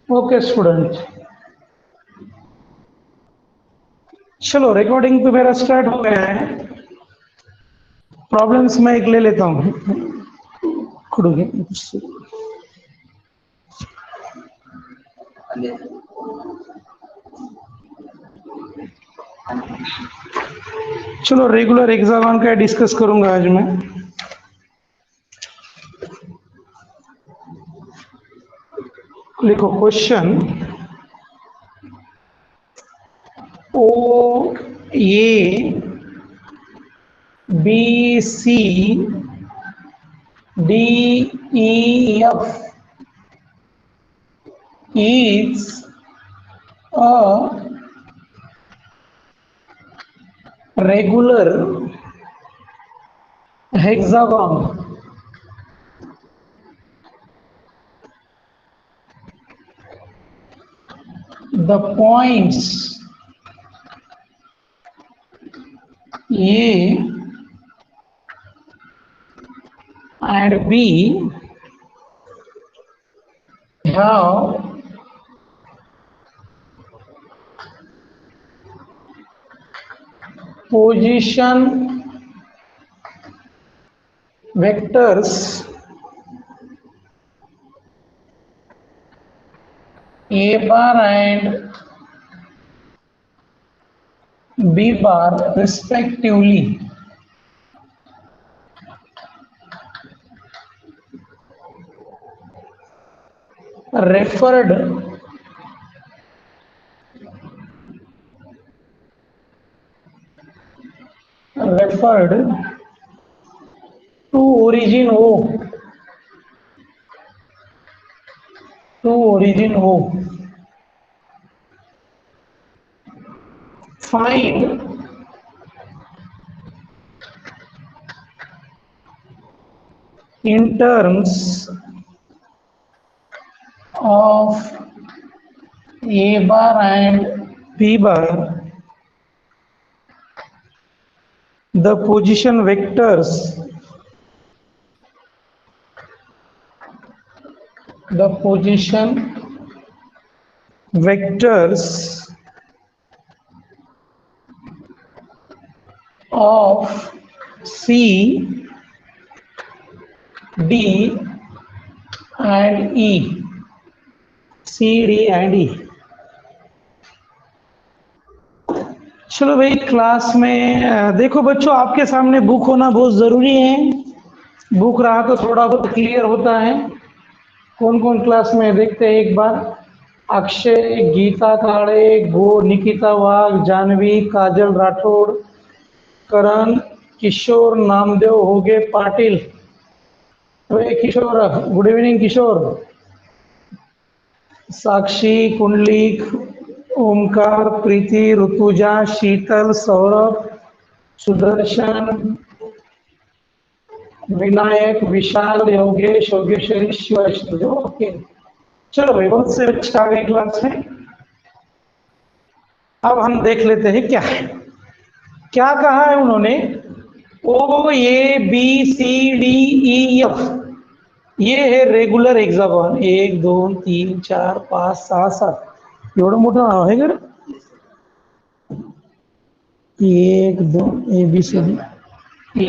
Okay student, चलो recording तो मेरा स्टार्ट हो गया है। प्रॉब्लम्स मैं एक ले लेता हूँ। चलो रेगुलर हेक्सागन का डिस्कस करूंगा आज मैं। लिखो question, O A B C D E F is a regular hexagon. The points A and B have position vectors A bar and B bar respectively. Referred to origin O. Find in terms of A bar and B bar the position vectors of C, D and E. C, D and E. चलो भाई class में देखो बच्चों, आपके सामने book होना बहुत जरूरी है। बुक रहा तो थोड़ा बहुत क्लियर होता है। कौन कौन क्लास में देखते हैं एक बार। अक्षय, गीता काड़े, गो, निकिता वाघ, जानवी, काजल राठौड़, करण, किशोर, नामदेव, होगे, पाटिल। अरे किशोर, गुड इवनिंग किशोर। साक्षी, कुंडलिक, ओमकार, प्रीति, ऋतुजा, शीतल, सौरभ, सुदर्शन, विनायक, विशाल, योगेश, योगेश्वरी, शिवाश्री। ओके चलो भाई, बहुत से बच्चे आ गए क्लास में। अब हम देख लेते हैं क्या है, क्या कहा है उन्होंने। O A B C D E F, ये है रेगुलर हेक्सागन। 1 2 3 4 5 6 7 एवढं मोठं नाव आहे का। 1 2 ए बी सी डी,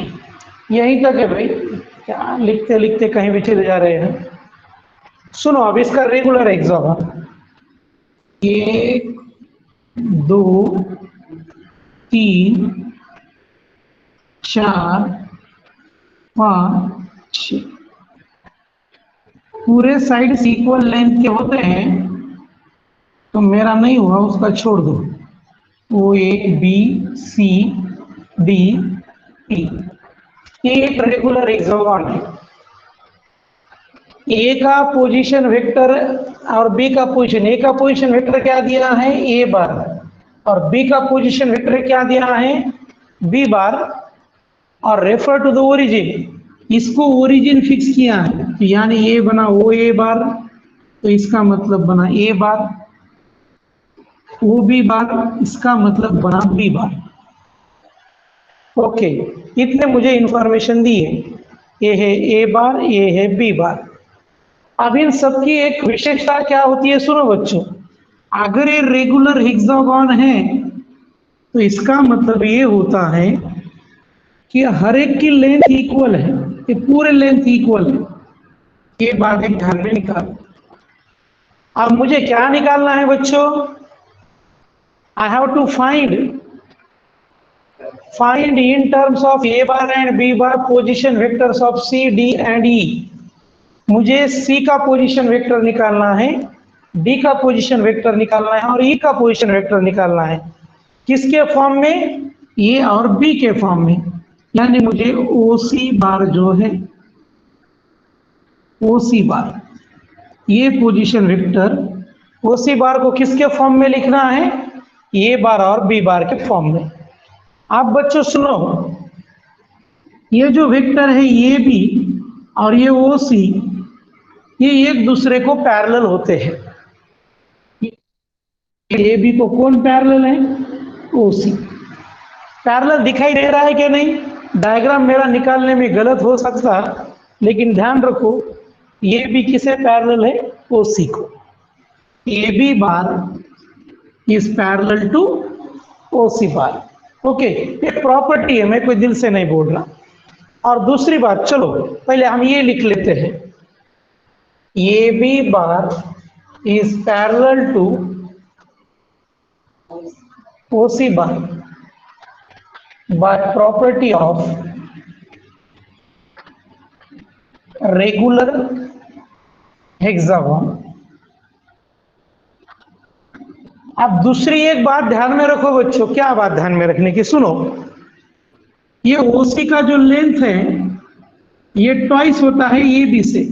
यहीं तक है भाई। क्या लिखते लिखते कहीं भी चले जा रहे हैं। सुनो अब इसका रेगुलर हेक्सागन, 1 2 3 4 5 6 पूरे साइड इक्वल लेंथ के होते हैं। तो मेरा नहीं हुआ, उसका छोड़ दो। ओ ए बी सी डी ई, ये एक रेगुलर हेक्सागन है। ए का पोजीशन वेक्टर और बी का पोजीशन, ए का पोजीशन वेक्टर क्या दिया है, ए बार, और बी का पोजीशन वेक्टर क्या दिया है, बी बार। और रेफर टू द ओरिजिन, इसको ओरिजिन फिक्स किया है, तो यानी ये बना ओ ए बार, तो इसका मतलब बना ए बार। ओ बी बार, इसका मतलब बना बी बार। ओके, इतने मुझे इंफॉर्मेशन दी है। ये है ए बार, ये है बी बार। अब इन सबकी एक विशेषता क्या होती है, सुनो बच्चों। अगर ये रेगुलर हेक्सागोन है तो इसका मतलब ये होता है कि हर एक की लेंथ इक्वल है, ये पूरे लेंथ इक्वल है। ये बात एक ध्यान में निकाल। अब मुझे क्या निकालना है बच्चों? I have to find in terms of A bar and B bar position vectors of C D and E. मुझे सी का पोजीशन वेक्टर निकालना है, डी का पोजीशन वेक्टर निकालना है और ई का पोजीशन वेक्टर निकालना है। किसके फॉर्म में? ए और बी के फॉर्म में। यानी मुझे ओ सी बार जो है, ओ सी बार, ये पोजीशन वेक्टर ओ सी बार को किसके फॉर्म में लिखना है? ए बार और बी बार के फॉर्म में। अब बच्चों सुनो, ये जो वेक्टर है ए बी और ये ओ सी, ये एक दूसरे को पैरेलल होते हैं। ए बी को कौन पैरेलल है? ओ सी। पैरेलल दिखाई दे रहा है कि नहीं? डायग्राम मेरा निकालने में गलत हो सकता, लेकिन ध्यान रखो ये भी किसे पैरेलल है? ओ सी को। A B bar is parallel to O C bar. Okay, ये प्रॉपर्टी है, मैं कोई दिल से नहीं बोल रहा। और दूसरी बात, चलो पहले हम ये लिख लेते हैं, A B bar is parallel to O C bar by property of regular hexagon। अब दूसरी एक बात ध्यान में रखो बच्चों। क्या बात ध्यान में रखने की? सुनो, ये ओसी का जो लेंथ है ये ट्वाइस होता है ए बी से।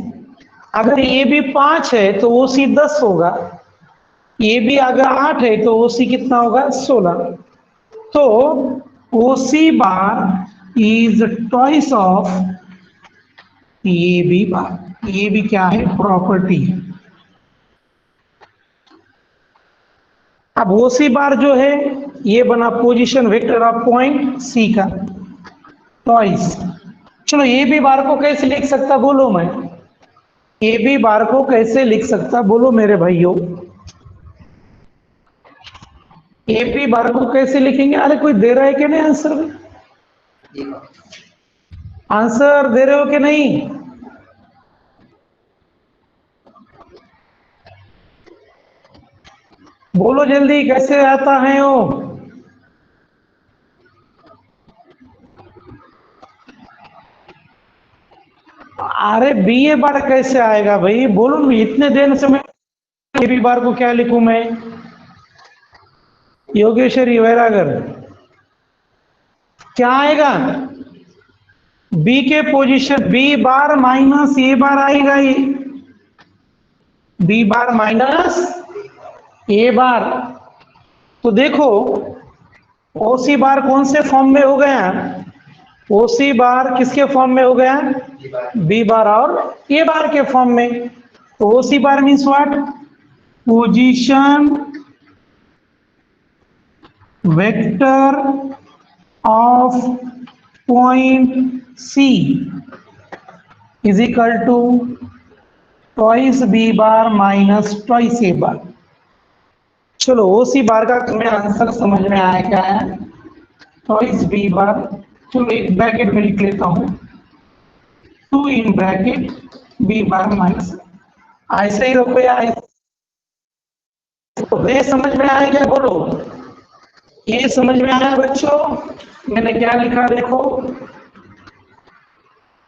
अगर ए बी 5 है तो ओसी 10 होगा। ए बी अगर 8 है तो ओसी कितना होगा? 16। तो OC bar is twice of A B bar. ये भी क्या है? प्रॉपर्टी है। अब ओ सी बार जो है ये बना position vector of point C का ट्वाइस। चलो ए बी बार को कैसे लिख सकता बोलो? मैं ए बी बार को कैसे लिख सकता बोलो मेरे भाइयों? ए बी बार को कैसे लिखेंगे? अरे कोई दे रहा है कि नहीं आंसर? आंसर दे रहे हो कि नहीं? बोलो जल्दी, कैसे आता है वो? अरे बी ए बार कैसे आएगा भाई? बोलो, इतने देर से मैं ए बी बार को क्या लिखूं मैं? योगेश्वरी वैरागर, क्या आएगा? बी के position B bar minus A बार आएगा। ये B bar minus A bar. तो देखो ओ सी बार कौन से फॉर्म में हो गया? ओ सी बार किसके फॉर्म में हो गया? बी बार और ए बार के फॉर्म में। तो O C bar means what? Position vector of point C is equal to twice B bar minus twice A bar. चलो ओ सी बार का तुम्हें आंसर समझ में आया क्या है? ट्वाइस बी बार, चलो एक ब्रैकेट में लिख लेता हूं, 2 in bracket B bar minus. ऐसे ही रखो यार। तो ये समझ में आया क्या बोलो? ये समझ में आया बच्चों? मैंने क्या लिखा देखो।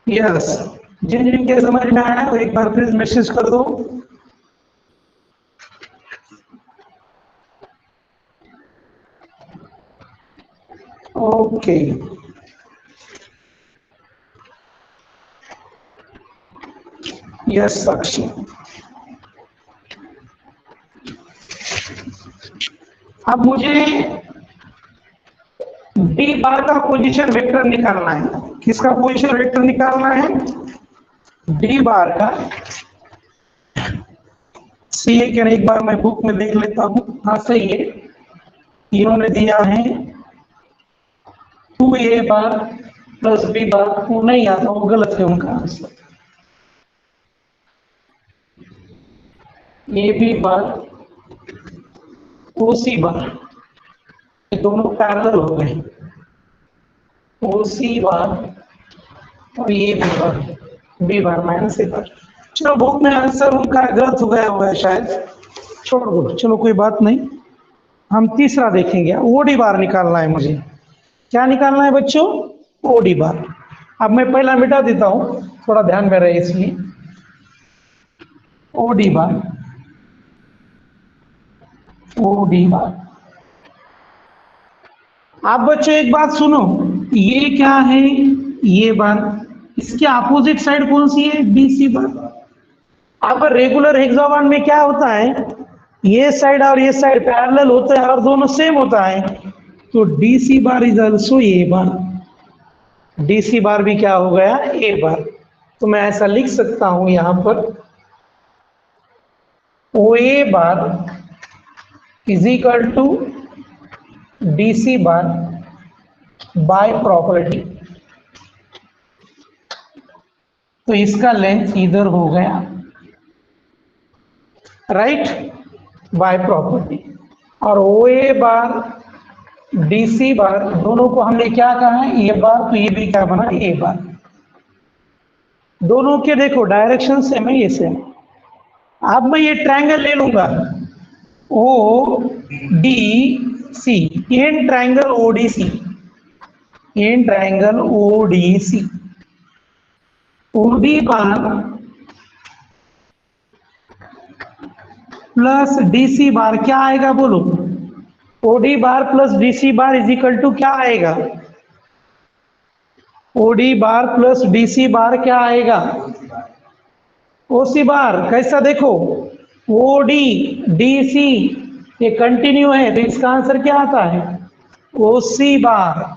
यस, जिन जिन के समझ में आया तो एक बार प्लीज मैसेज कर दो। ओके, यस साक्षी। अब मुझे डी बार का पोजीशन वेक्टर निकालना है। किसका पोजीशन वेक्टर निकालना है? डी बार का। सी ए के एक बार मैं बुक में देख लेता हूँ। हाँ सही है, इन्होंने दिया है 2a बार प्लस बी बार। वो नहीं आता, वो गलत है उनका आंसर। ए बी बार ओ सी बार, ये दोनों पैरेलल हो गए, ओ सी बार और ये B bar minus A bar. चलो बुक में आंसर उनका गलत हो गया हुआ है शायद, छोड़ दो, चलो कोई बात नहीं। हम तीसरा देखेंगे, ओडी बार निकालना है मुझे। क्या निकालना है बच्चों? ओडी बार। अब मैं पहला मिटा देता हूं, थोड़ा ध्यान में रहे इसलिए। ओडी बार, ओडी बार। आप बच्चों एक बात सुनो, ये क्या है? ये बार, इसके अपोजिट साइड कौन सी है? बीसी बार। अब रेगुलर हेक्सागोन में क्या होता है, ये साइड और ये साइड पैरेलल होते हैं और दोनों सेम होता है, तो DC bar is also A bar. DC bar भी क्या हो गया? ए बार। तो मैं ऐसा लिख सकता हूं यहां पर, O A bar is equal to DC bar by property. तो इसका लेंथ इधर हो गया, राइट, बाय प्रॉपर्टी। और ओ ए बार डीसी बार दोनों को हमने क्या कहा है? ए बार, तो ये भी क्या बना? ए बार। दोनों के देखो डायरेक्शन सेम है, ये सेम। अब मैं ये ट्रायंगल ले लूंगा, O D C, in triangle ODC, in triangle ODC. OD bar plus DC bar क्या आएगा बोलो? OD bar plus DC bar is equal to क्या आएगा? OD bar plus DC bar क्या आएगा? ओसी बार। कैसा देखो, ओडी डीसी ये कंटिन्यू है, तो इसका आंसर क्या आता है? ओसी बार,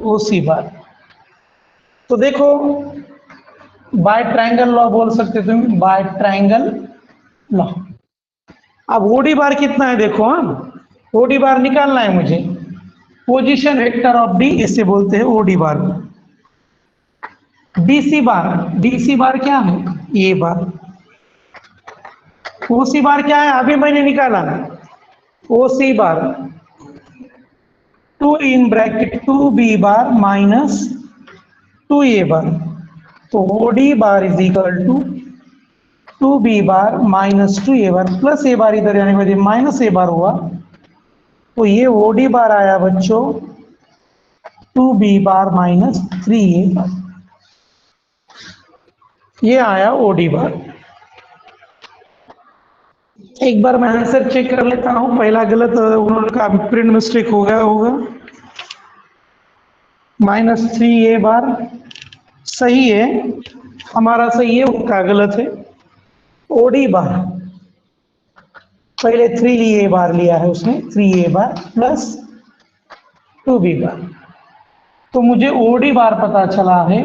ओसी बार। तो देखो, बाय ट्रायंगल लॉ बोल सकते तुम, बाय ट्रायंगल लॉ। अब ओडी बार कितना है देखो, हाँ ओडी बार निकालना है मुझे। पोजीशन वेक्टर ऑफ डी इसे बोलते हैं ओडी बार। डीसी बार, डीसी बार क्या है? ए बार। ओसी बार क्या है? अभी मैंने निकाला, OC bar 2 in bracket 2 B bar minus 2 A bar. तो OD bar is equal to 2 B bar minus 2 A bar, plus A bar इधर जाने के बाद माइनस ए बार हुआ, तो ये ओडी बार आया बच्चों 2 बी बार माइनस 3 ए बार। ये आया ओडी बार। एक बार मैं आंसर चेक कर लेता हूं, पहला गलत उन्होंने कहा, प्रिंट मिस्टेक हो गया होगा। माइनस 3 ए बार सही है, हमारा सही है, उनका गलत है। ओडी बार पहले 3 ए बार लिया है उसने, 3 A bar plus 2 B bar. तो मुझे ओडी बार पता चला है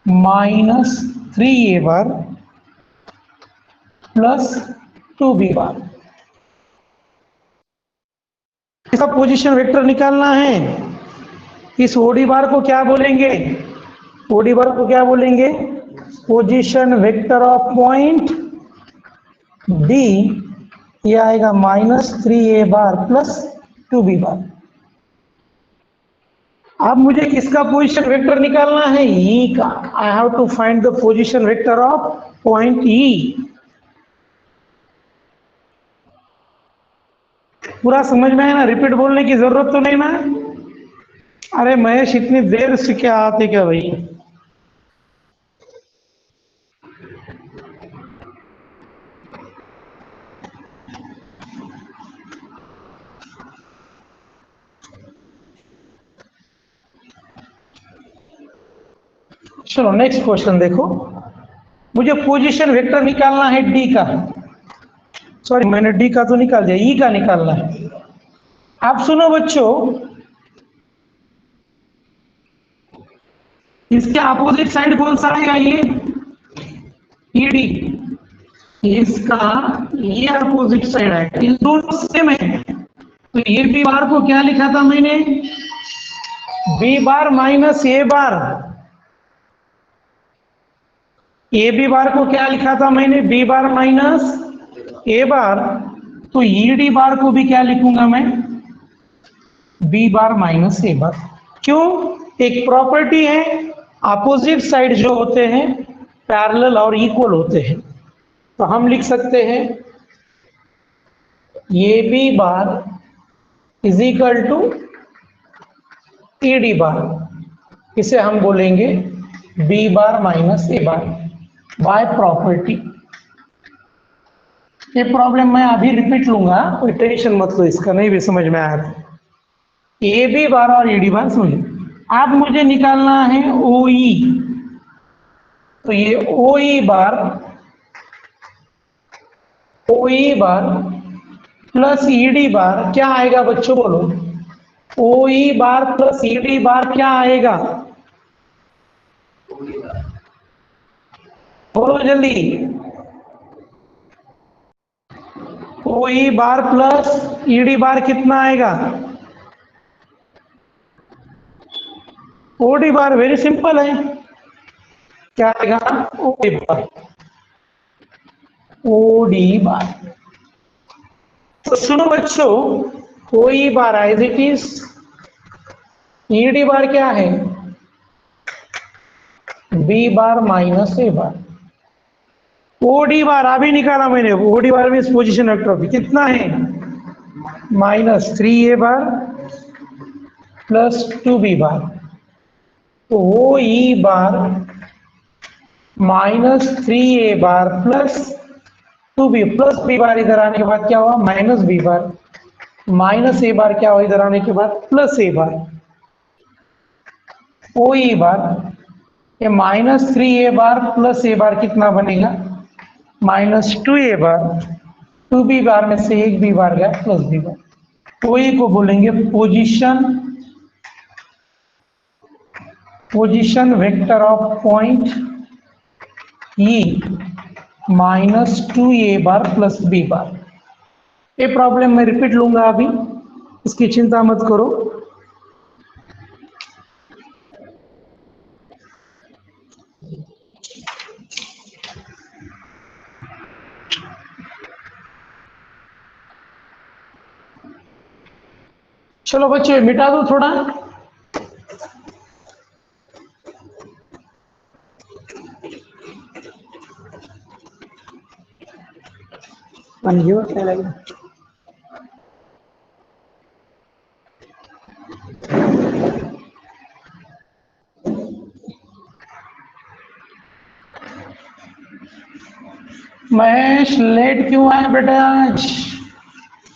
minus 3 A bar plus 2 B बार। इसका पोजीशन वेक्टर निकालना है। इस ओडी बार को क्या बोलेंगे? ओडी बार को क्या बोलेंगे? Position vector of point D. ये आएगा minus 3 A bar plus 2 B bar. अब मुझे किसका पोजीशन वेक्टर निकालना है? ई का। I have to find the position vector of point E. पूरा समझ में है ना? रिपीट बोलने की जरूरत तो नहीं ना? अरे महेश इतनी देर से क्या आते क्या भाई? चलो नेक्स्ट क्वेश्चन देखो, मुझे पोजीशन वेक्टर निकालना है डी का। सॉरी मैंने डी का तो निकाल दिया, ई का निकालना है। आप सुनो बच्चों, इसके अपोजिट साइड कौन सा आएगा? ये ईडी, इसका ये अपोजिट साइड है, इन दोनों सेम है। तो ये बी बार को क्या लिखा था मैंने? B bar minus A bar. A B bar को क्या लिखा था मैंने, B bar minus A bar, तो ई डी बार को भी क्या लिखूंगा मैं, बी बार माइनस ए बार। क्यों, एक प्रॉपर्टी है, अपोजिट साइड जो होते हैं पैरेलल और इक्वल होते हैं, तो हम लिख सकते हैं A B bar is equal to A D bar, इसे हम बोलेंगे B bar minus A bar by property. ये प्रॉब्लम मैं अभी रिपीट लूंगा, कोई टेंशन मत लो इसका, नहीं भी समझ में आया तो ए बी बार और ए डी बार सुनिए। आप मुझे निकालना है ओ ई, तो ये ओ ई बार प्लस ई डी बार क्या आएगा बच्चों बोलो, ओ ई बार प्लस ई डी बार क्या आएगा, बोलो जल्दी, ओ ई बार प्लस ई डी बार कितना आएगा, O D bar, very simple है, क्या आएगा O D bar, O D बार। तो सुनो बच्चों, O E bar as it is, E D bar क्या है, B bar minus A bar, O D bar अभी निकाला मैंने, ओ डी बार में पोजीशन वेक्टर ऑफ कितना है, minus 3 A bar plus 2 B bar, तो O E bar minus 3 A bar plus 2 B, plus B bar इधर आने के बाद क्या हुआ minus B bar, minus A bar क्या हुआ इधर आने के बाद plus A bar, O E बार ये minus 3 A bar plus A बार कितना बनेगा, माइनस 2 ए बार, 2 बी बार में से एक बी बार गया प्लस बी बार, तो ई को बोलेंगे position vector of point E minus 2 A bar plus B bar. ये प्रॉब्लम मैं रिपीट लूंगा अभी, इसकी चिंता मत करो। चलो बच्चे मिटा दो थोड़ा, क्या लगेगा, महेश लेट क्यों आए बेटा आज,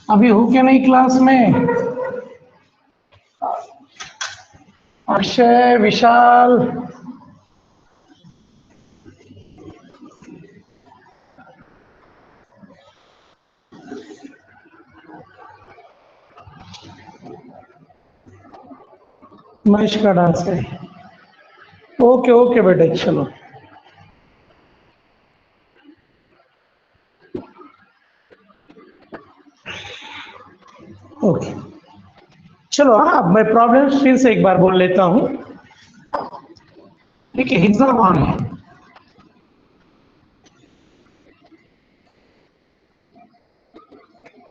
अभी हो क्या नहीं क्लास में, अक्षय विशाल, महेश का डांस है, ओके ओके बेटा चलो। ओके चलो, हाँ मैं प्रॉब्लम फिर से एक बार बोल लेता हूं। देखिए हेक्सागोन है,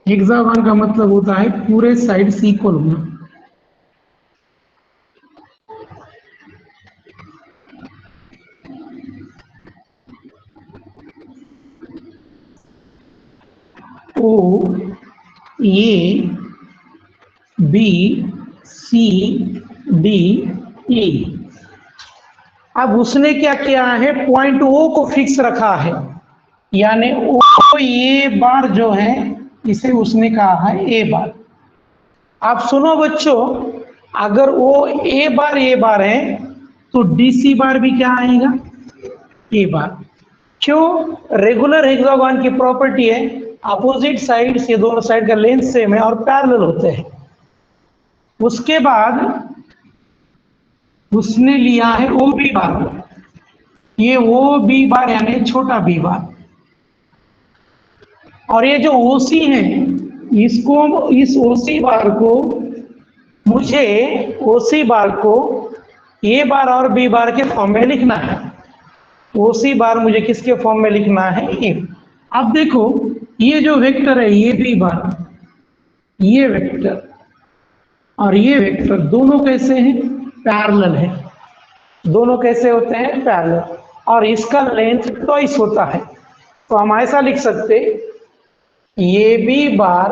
हेक्सागोन का मतलब होता है पूरे साइड से इक्वल होना, ओ ए बी सी डी ई। अब उसने क्या किया है, पॉइंट ओ को फिक्स रखा है, यानी ओ ए बार जो है इसे उसने कहा है ए बार। आप सुनो बच्चों, अगर वो ए बार है तो डी सी बार भी क्या आएगा, ए बार। क्यों, रेगुलर हेक्सागोन की प्रॉपर्टी है अपोजिट साइड से दोनों साइड का लेंथ सेम है और पैरेलल होते हैं। उसके बाद उसने लिया है ओ बी बार, ये ओ बी बार यानी छोटा बी बार, और ये जो ओसी है इसको, इस ओसी बार को मुझे ओसी बार को ए बार और बी बार के फॉर्म में लिखना है। ओसी बार मुझे किसके फॉर्म में लिखना है, ए। अब देखो ये जो वेक्टर है ये बी बार, ये वेक्टर और ये वेक्टर दोनों कैसे हैं, पैरेलल है। दोनों कैसे होते हैं, पैरेलल, और इसका लेंथ ट्वाइस होता है। तो हम ऐसा लिख सकते, A B bar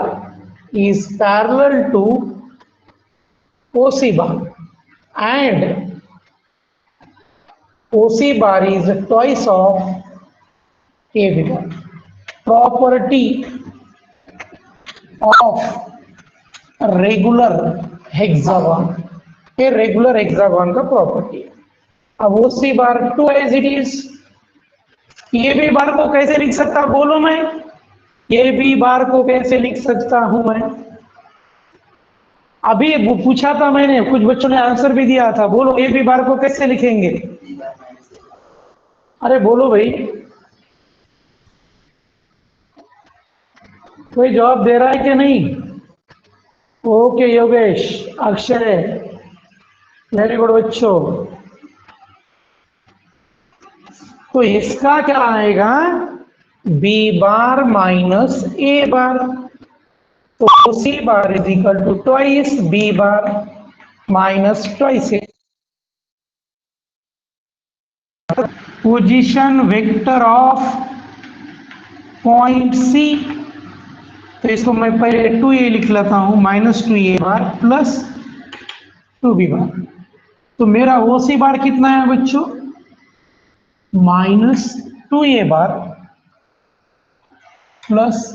is parallel to O C bar and OC bar is twice of AB bar. Property of regular hexagon, ये रेगुलर हेक्सागन का प्रॉपर्टी। अब OC bar to as it is, ये भी बार को कैसे लिख सकता बोलो, मैं ये भी बार को कैसे लिख सकता हूं मैं, अभी पूछा था मैंने, कुछ बच्चों ने आंसर भी दिया था, बोलो ये भी बार को कैसे लिखेंगे, अरे बोलो भाई, कोई जवाब दे रहा है कि नहीं। Okay Yogesh, Akshay, very good बच्चों। तो इसका क्या आएगा, B bar minus A bar, तो C bar is equal to twice B bar minus twice A. Position vector of point C, तो इसको मैं पहले 2a लिख लेता हूं, माइनस 2a बार प्लस 2b बार। तो मेरा ओसी बार कितना है बच्चों, माइनस 2a बार प्लस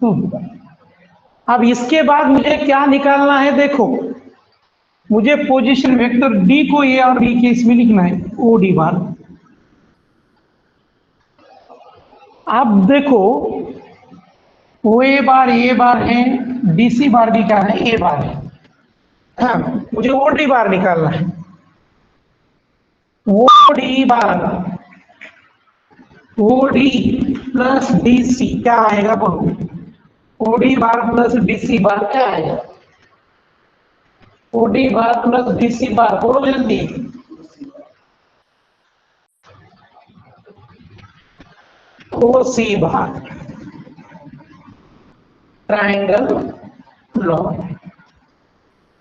2b बार। अब इसके बाद मुझे क्या निकालना है, देखो मुझे पोजीशन वेक्टर डी को ए और बी के इसमें लिखना है, ओ डी बार। अब देखो ओ ए बार है, डीसी बार भी क्या है, ए बार है। हाँ, मुझे ओ डी बार निकालना है, O D bar, O D plus DC क्या आएगा बोलो, O D bar plus DC bar क्या आएगा, O D bar plus DC bar बोलो जल्दी, O C bar triangle law.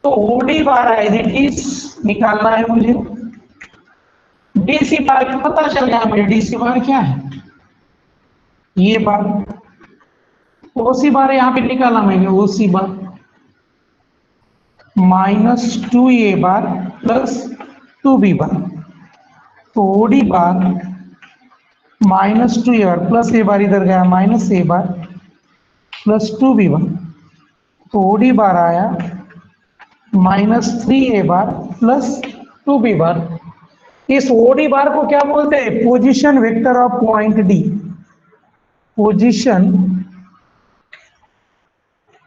तो OD bar as it is निकालना है मुझे, डीसी बार पता चल गया मुझे, डीसी बार क्या है, ये बार, ओसी बार यहां पे निकाला मैंने, ओसी बार माइनस 2a बार प्लस 2b बार, तो OD bar minus 2a bar plus A bar इधर गया, minus A bar plus 2b बार, तो ओडी बार आया माइनस 3a बार प्लस 2b बार। इस ओडी बार को क्या बोलते हैं, position vector of point D, position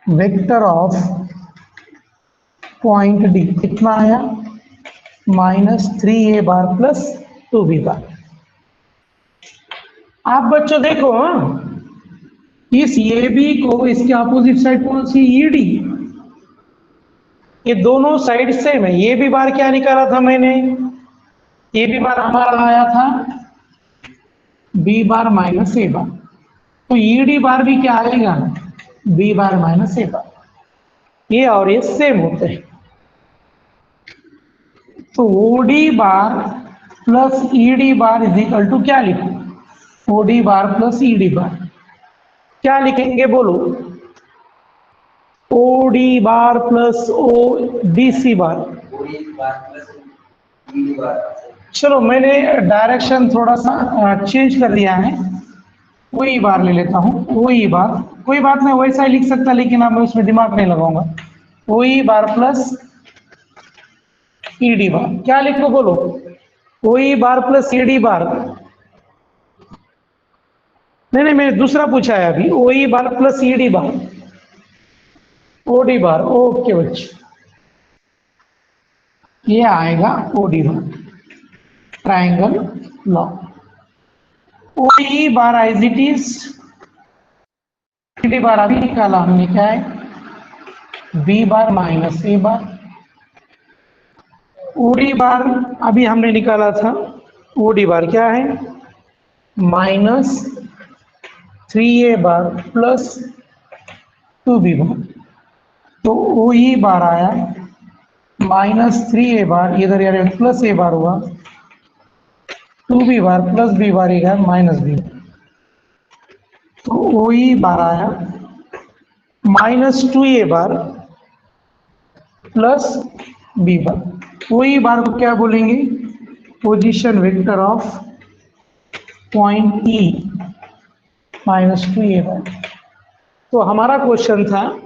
vector of point D कितना आया, माइनस 3a बार प्लस 2b बार। आप बच्चों देखो इस ए बी को, इसके अपोजिट साइड कौन सी, ईडी, ये दोनों साइड सेम है। ये भी बार क्या निकाला था मैंने, ये भी बार हमारा आया था B bar minus A bar, तो ईडी बार भी क्या आएगा, बी बार माइनस ए बार, ये और ये सेम होते हैं। तो OD bar plus E D bar is equal to क्या लिखो, O D bar plus E D bar क्या लिखेंगे बोलो, OD bar plus O D C bar. चलो मैंने डायरेक्शन थोड़ा सा चेंज कर दिया है, वही बार ले लेता हूँ, वही बार, कोई बात नहीं वैसा ही लिख सकता, लेकिन अब मैं उसमें दिमाग नहीं लगाऊंगा, वही बार प्लस ईडी बार क्या लिखो बोलो, वही बार प्लस ईडी बार, नहीं मैंने दूसरा पूछा है अभी, ओई बार प्लस ईडी बार, ओडी बार, ओके बच्चे, ये आएगा ओडी बार ट्राइंगल लॉ। ओई बार एज इट इज, ईडी बार अभी निकाला हमने, क्या है, B bar minus A bar, OD बार अभी हमने निकाला था ओ डी बार क्या है, -3a बार प्लस 2b बार। तो ओ ई बार आया -3a बार, इधर यार प्लस ए बार हुआ, 2b बार प्लस b बार इधर -b। तो ओ ई बार आया -2a बार प्लस b बार। ओ ई बार को क्या बोलेंगे, position vector of point E -2a बार। तो हमारा क्वेश्चन था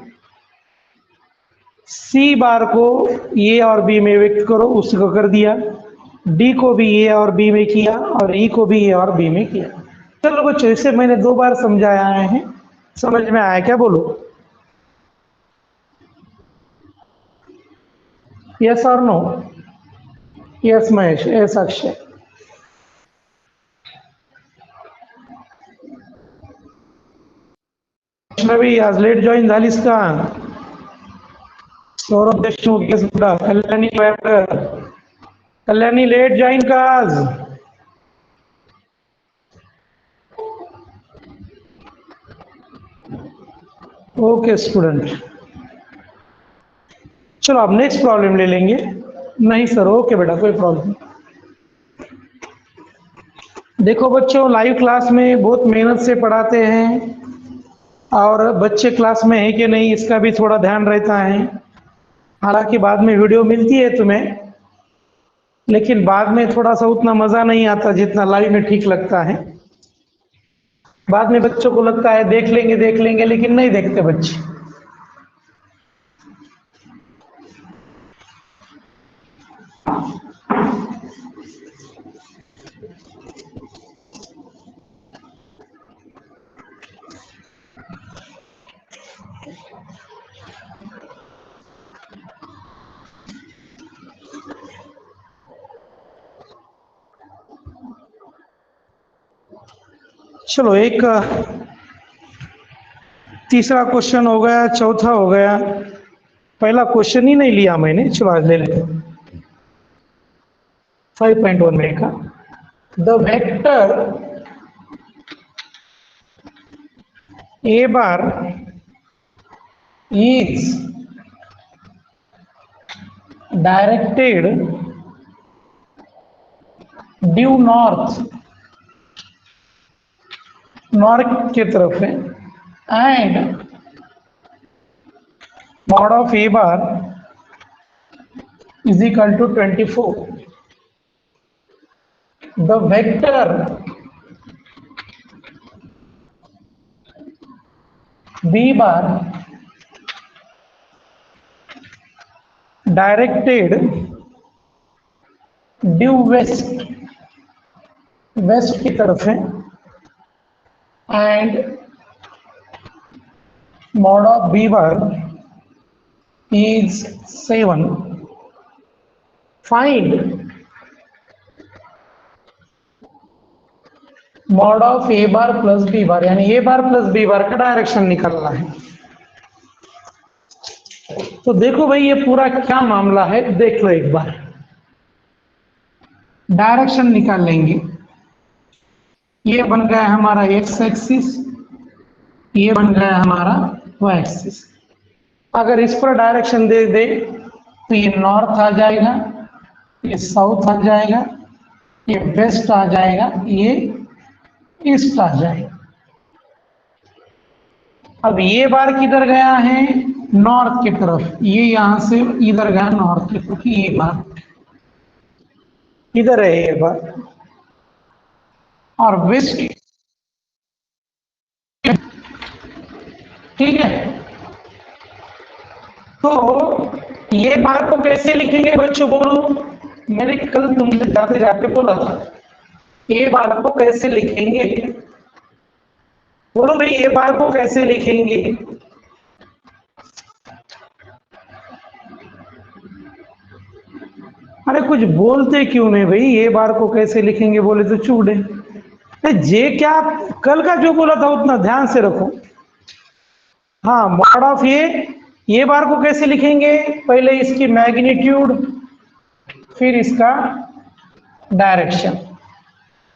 सी बार को ए और बी में व्यक्त करो, उसको कर दिया, डी को भी ए और बी में किया और ई को भी ए और बी में किया। चलो बच्चों, इसे मैंने 2 बार समझाया है, समझ में आया क्या, बोलो यस और no. Yes Mahesh, yes Akshay. Vaishnavi आज लेट जॉईन झालीस का? सौरभ देशमुख, येस बेटा। कल्याणी वायकर, कल्याणी लेट जॉईन का आज? ओके स्टूडेंट, चलो अब नेक्स्ट प्रॉब्लम ले लेंगे। नहीं सर, ओके बेटा, कोई प्रॉब्लम। देखो बच्चों, लाइव क्लास में बहुत मेहनत से पढ़ाते हैं और बच्चे क्लास में है कि नहीं इसका भी थोड़ा ध्यान रहता है। हालांकि बाद में वीडियो मिलती है तुम्हें, लेकिन बाद में थोड़ा सा उतना मजा नहीं आता जितना लाइव में ठीक लगता है। बाद में बच्चों को लगता है देख लेंगे, लेकिन नहीं देखते बच्चे। चलो, एक तीसरा क्वेश्चन हो गया, चौथा हो गया। पहला क्वेश्चन ही नहीं लिया मैंने, चलो आज ले लेते। 5.1 में का the vector A bar is directed due north, north की तरफ है, and mod of a bar is equal to 24. The vector b bar directed due west, west की तरफ है, and mod of b bar is 7. Find mod of a bar plus b bar, यानी a bar plus b bar का direction निकालना है। तो देखो भाई, ये पूरा क्या मामला है देख लो एक बार। डायरेक्शन निकाल लेंगे। ये बन गया हमारा एक्स एक्सिस, ये बन गया हमारा वाई एक्सिस। अगर इस पर डायरेक्शन दे दे तो ये नॉर्थ आ जाएगा, ये साउथ आ जाएगा, ये वेस्ट आ जाएगा, ये ईस्ट आ जाएगा। अब ये बार किधर गया है, नॉर्थ की तरफ, ये यहां से इधर गया नॉर्थ की तरफ, ये बार इधर है ये बार, और वेस्ट, ठीक है। तो ये बार को कैसे लिखेंगे बच्चों, बोलो। मैंने कल तुमसे जाते जाते बोला था, ये बार को कैसे लिखेंगे, बोलो भाई, ये बार को कैसे लिखेंगे। अरे कुछ बोलते क्यों नहीं भाई, ये बार को कैसे लिखेंगे बोले तो चूड़े। जे क्या, कल का जो बोला था उतना ध्यान से रखो। हाँ, मॉड ऑफ ये बार को कैसे लिखेंगे, पहले इसकी मैग्नीट्यूड, फिर इसका डायरेक्शन।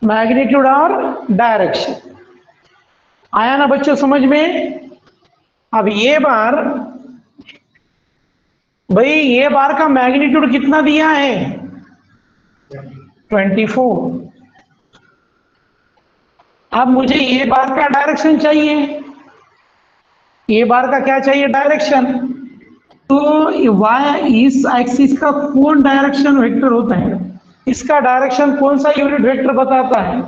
मैग्नीट्यूड और डायरेक्शन। आया ना बच्चों समझ में? अब ये बार, भाई ये बार का मैग्नीट्यूड कितना दिया है? 24। अब मुझे ये बार का डायरेक्शन चाहिए। ये बार का क्या चाहिए? डायरेक्शन। तो वाई इस एक्सिस का कौन डायरेक्शन वेक्टर होता है? इसका डायरेक्शन कौन सा यूनिट वेक्टर बताता है?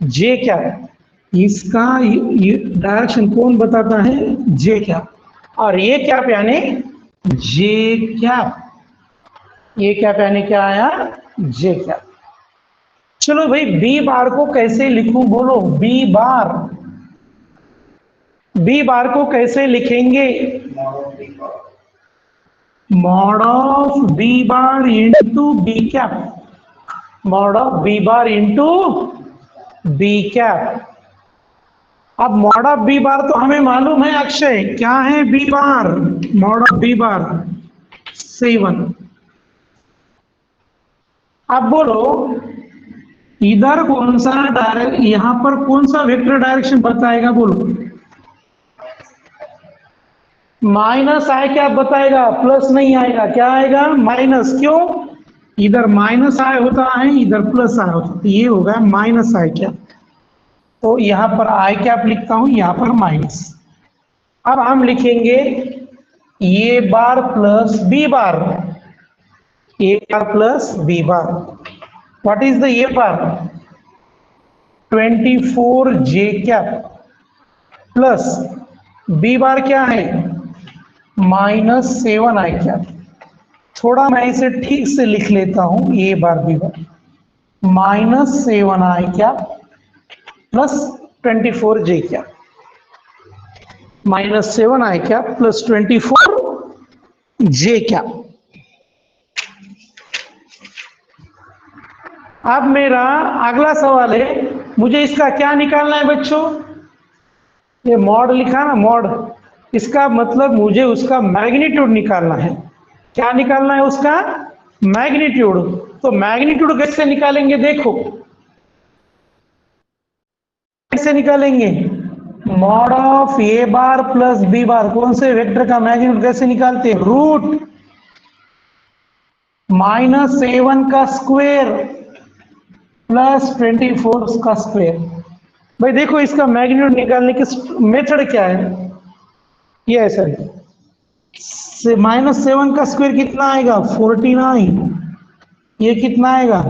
जे क्या है? इसका डायरेक्शन कौन बताता है? जे क्या। और ये क्या यानी जे क्या। ये क्या यानी क्या आया? जे क्या। चलो भाई बी बार को कैसे लिखूं बोलो? बी बार, बी बार को कैसे लिखेंगे? Mod of B bar into B cap. Mod of B bar into B cap. अब मॉड ऑफ बी बार तो हमें मालूम है अक्षय, क्या है B bar? Mod of B bar 7। अब बोलो इधर कौन सा डायरेक्ट, यहां पर कौन सा वेक्टर डायरेक्शन बताएगा बोलो? माइनस आए क्या बताएगा? प्लस नहीं आएगा, क्या आएगा? माइनस। क्यों? इधर माइनस आए होता है, इधर प्लस आए होता है, तो ये होगा माइनस आए क्या। तो यहां पर आई कैप लिखता हूं, यहां पर माइनस। अब हम लिखेंगे A bar plus B bar. A bar plus B bar. What is the A bar? 24 J cap plus B bar क्या है? -7 आई कैप। थोड़ा मैं इसे ठीक से लिख लेता हूं, ए बार बी बार -7 आई कैप प्लस 24 जे कैप। -7 आई कैप प्लस 24 जे कैप। अब मेरा अगला सवाल है, मुझे इसका क्या निकालना है बच्चों? ये मॉड लिखा ना, मॉड, इसका मतलब मुझे उसका मैग्नीट्यूड निकालना है। क्या निकालना है? उसका मैग्नीट्यूड। तो मैग्नीट्यूड कैसे निकालेंगे देखो, कैसे निकालेंगे? Mod of A bar plus B bar, कौन से वेक्टर का मैग्नीट्यूड कैसे निकालते हैं? रूट -7 का स्क्वायर प्लस 24 का स्क्वायर। भाई देखो इसका मैग्नीट्यूड निकालने की मेथड क्या है? ये ऐसा है, -7 का स्क्वायर कितना आएगा? 49। ये कितना आएगा?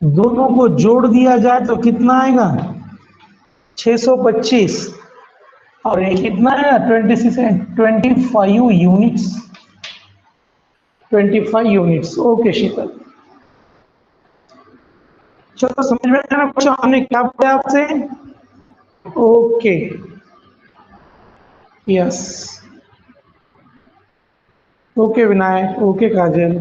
दोनों को जोड़ दिया जाए तो कितना आएगा? 625। और ये कितना है? 26 है, 25 यूनिट्स। 25 यूनिट्स। ओके शीतल, चलो समझ में आया ना कुछ हमने क्या पूछा आपसे? Okay, yes, okay Vinayak, okay Kajal.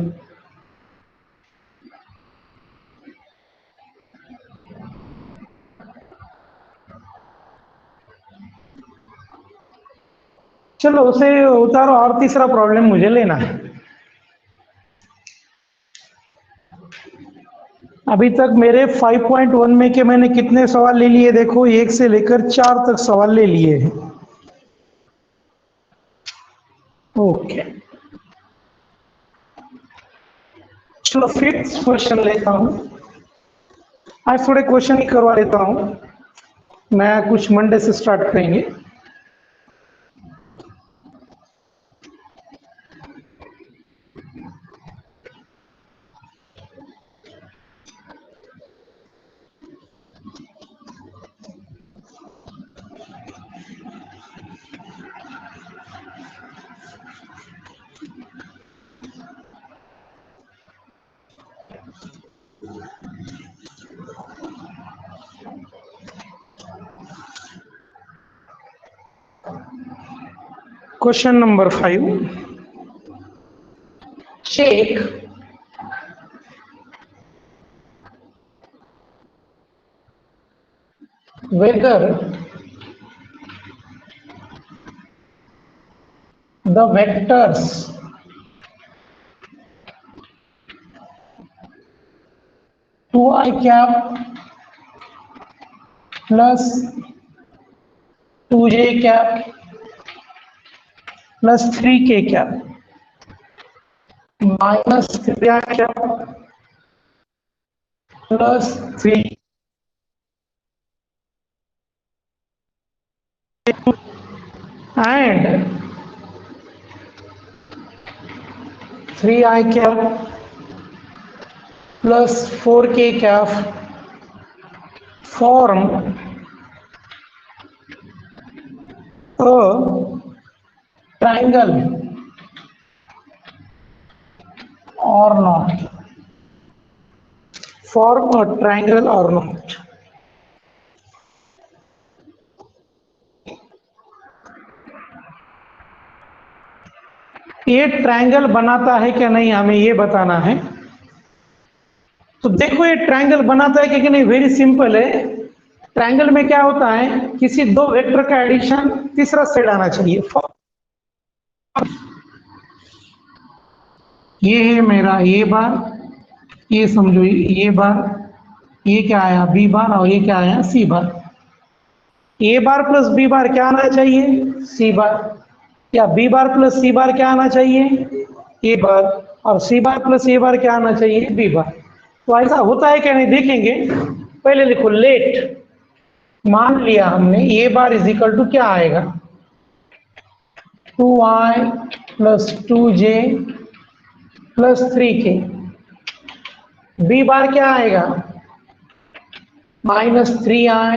चलो उसे उतारो और तीसरा प्रॉब्लम मुझे लेना है। अभी तक मेरे 5.1 में के मैंने कितने सवाल ले लिए देखो, 1 से लेकर 4 तक सवाल ले लिए हैं। ओके, चलो फिफ्थ क्वेश्चन लेता हूं। आज थोड़े क्वेश्चन ही करवा लेता हूं, मैं कुछ मंडे से स्टार्ट करेंगे। Question number 5, check whether the vectors I cap plus 2j cap plus 3k cap minus 3i cap plus 3 and 3i cap plus 4k cap form a triangle or not? Form a triangle or not? ये triangle बनाता है क्या नहीं, हमें ये बताना है। तो देखो ये ट्रायंगल बनाता है कि नहीं, वेरी सिंपल है। ट्रायंगल में क्या होता है, किसी दो वेक्टर का एडिशन तीसरा साइड आना चाहिए। ये है मेरा ए बार, ये समझो ए बार, ये क्या आया बी बार, और ये क्या आया सी बार। A bar plus B bar क्या आना चाहिए, सी बार। या बी बार प्लस सी बार क्या आना चाहिए, ए बार। और सी बार प्लस ए बार क्या आना चाहिए, बी बार। तो ऐसा होता है क्या नहीं देखेंगे। पहले लिखो लेट, मान लिया हमने ए बार इज इक्वल टू क्या आएगा, 2i plus 2j plus 3k। B bar क्या आएगा, minus 3i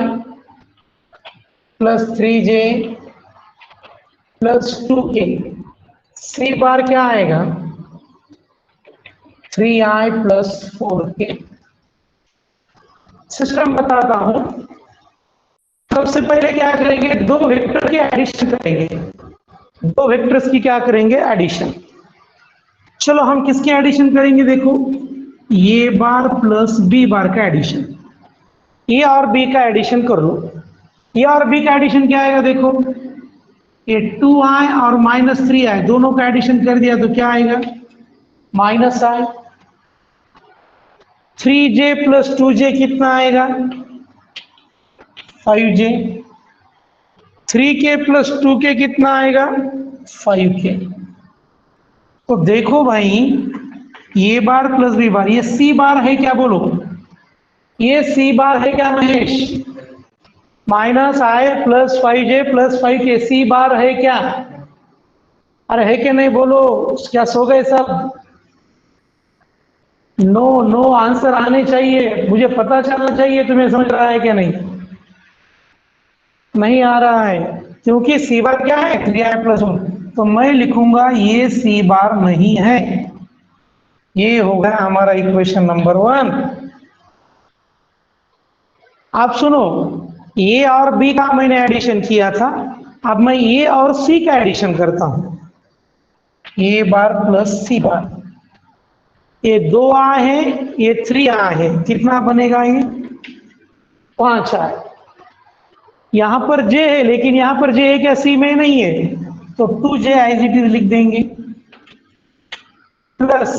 plus 3j plus 2k। सी बार क्या आएगा, 3i प्लस 4k। सिस्टम बताता हूं। सबसे पहले क्या करेंगे, दो वेक्टर की एडिशन करेंगे। दो वेक्टर्स की क्या करेंगे, एडिशन। चलो हम किसके एडिशन करेंगे, देखो ए बार प्लस बी बार का एडिशन। ए और बी का एडिशन कर लो। ए और बी का एडिशन क्या आएगा, देखो ये 2i और माइनस 3i दोनों का एडिशन कर दिया तो क्या आएगा, minus i। 3j plus 2j कितना आएगा, 5j। 3k प्लस 2k कितना आएगा, 5k। तो देखो भाई ये बार प्लस बी बार, ये सी बार है क्या, बोलो ये सी बार है क्या महेश, माइनस आई प्लस 5j प्लस 5k सी बार है क्या। अरे है कि नहीं बोलो, क्या सो गए सब। नो नो आंसर आने चाहिए, मुझे पता चलना चाहिए तुम्हें समझ रहा है क्या नहीं। नहीं आ रहा है क्योंकि सी बार क्या है, 3i प्लस 1। तो मैं लिखूंगा ये सी बार नहीं है। ये होगा हमारा इक्वेशन नंबर 1। आप सुनो, ए और बी का मैंने एडिशन किया था, अब मैं ए और सी का एडिशन करता हूं। ए बार प्लस सी बार, ये 2a है, ये 3a है, कितना बनेगा ये 5a। यहां पर j है, लेकिन यहां पर j है क्या, सी में नहीं है, तो 2j एज इट इज लिख देंगे। प्लस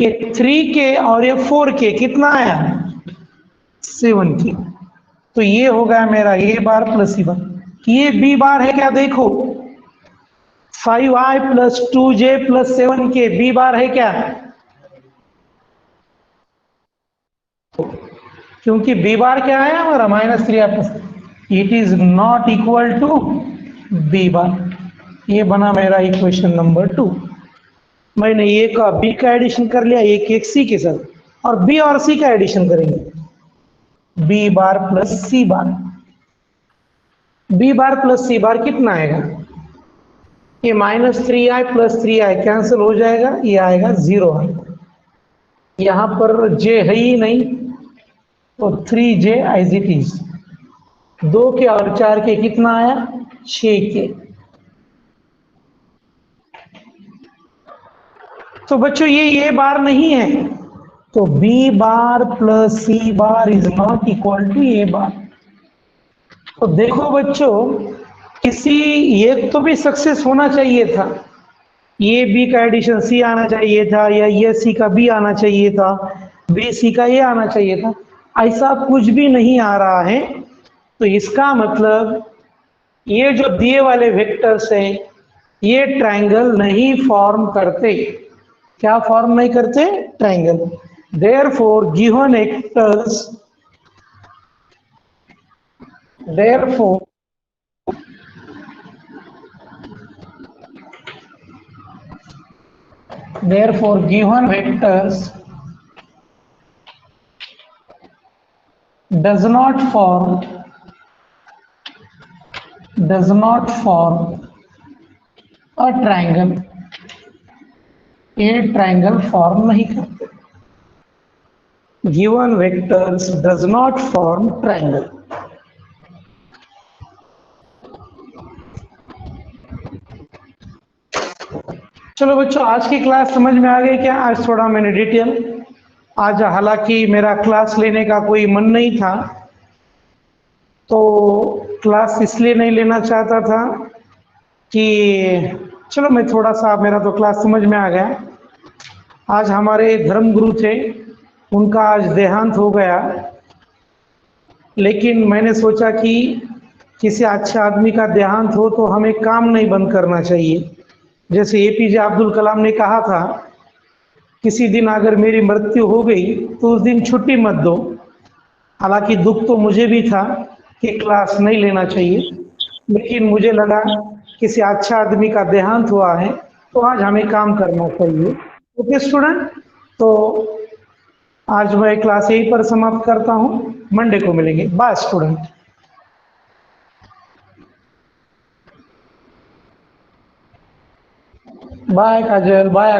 ये 3k और ये 4k कितना आया, 7k। तो ये होगा मेरा ए बार प्लस सी बार। ये बी बार है क्या, देखो 5i plus 2j plus 7k B bar है क्या, क्योंकि बी बार क्या है हमारा minus 3i plus, it is not equal to B bar. ये बना मेरा इक्वेशन नंबर 2। मैंने ए का बी का एडिशन कर लिया, एक सी के साथ, और बी और सी का एडिशन करेंगे, बी बार प्लस सी बार। बी बार प्लस सी बार कितना आएगा, ये minus 3i plus 3i cancel हो जाएगा, ये आएगा 0 आएगा। यहां पर j है ही नहीं, तो 3j as it is. 2k और 4k कितना आया, 6k। तो बच्चों ये बार नहीं है, तो B bar plus C bar is not equal to A bar. तो देखो बच्चों, किसी एक तो भी सक्सेस होना चाहिए था, ये बी का एडिशन सी आना चाहिए था, या ये सी का बी आना चाहिए था, बी सी का ये आना चाहिए था, ऐसा कुछ भी नहीं आ रहा है। तो इसका मतलब ये जो दिए वाले वेक्टर्स हैं ये ट्रायंगल नहीं फॉर्म करते। क्या फॉर्म नहीं करते? Triangle. Therefore given vectors, therefore given vectors does not form a triangle, ये ट्रायंगल फॉर्म नहीं करते। Given vectors does not form triangle. चलो बच्चों, आज की क्लास समझ में आ गई क्या? आज थोड़ा मैंने डिटेल, आज हालांकि मेरा क्लास लेने का कोई मन नहीं था, तो क्लास इसलिए नहीं लेना चाहता था कि चलो मैं थोड़ा सा, मेरा तो क्लास समझ में आ गया। आज हमारे धर्म गुरु थे, उनका आज देहांत हो गया, लेकिन मैंने सोचा कि किसी अच्छे आदमी का देहांत हो तो हमें काम नहीं बंद करना चाहिए। जैसे एपीजे अब्दुल कलाम ने कहा था, किसी दिन अगर मेरी मृत्यु हो गई तो उस दिन छुट्टी मत दो। हालांकि दुख तो मुझे भी था कि क्लास नहीं लेना चाहिए, लेकिन मुझे लगा किसी अच्छा आदमी का देहांत हुआ है तो आज हमें काम करना चाहिए। ओके स्टूडेंट, तो आज मैं क्लास यहीं पर समाप्त करता हूँ, मंडे को मिलेंगे। Bye student. Bye Kajal, bye.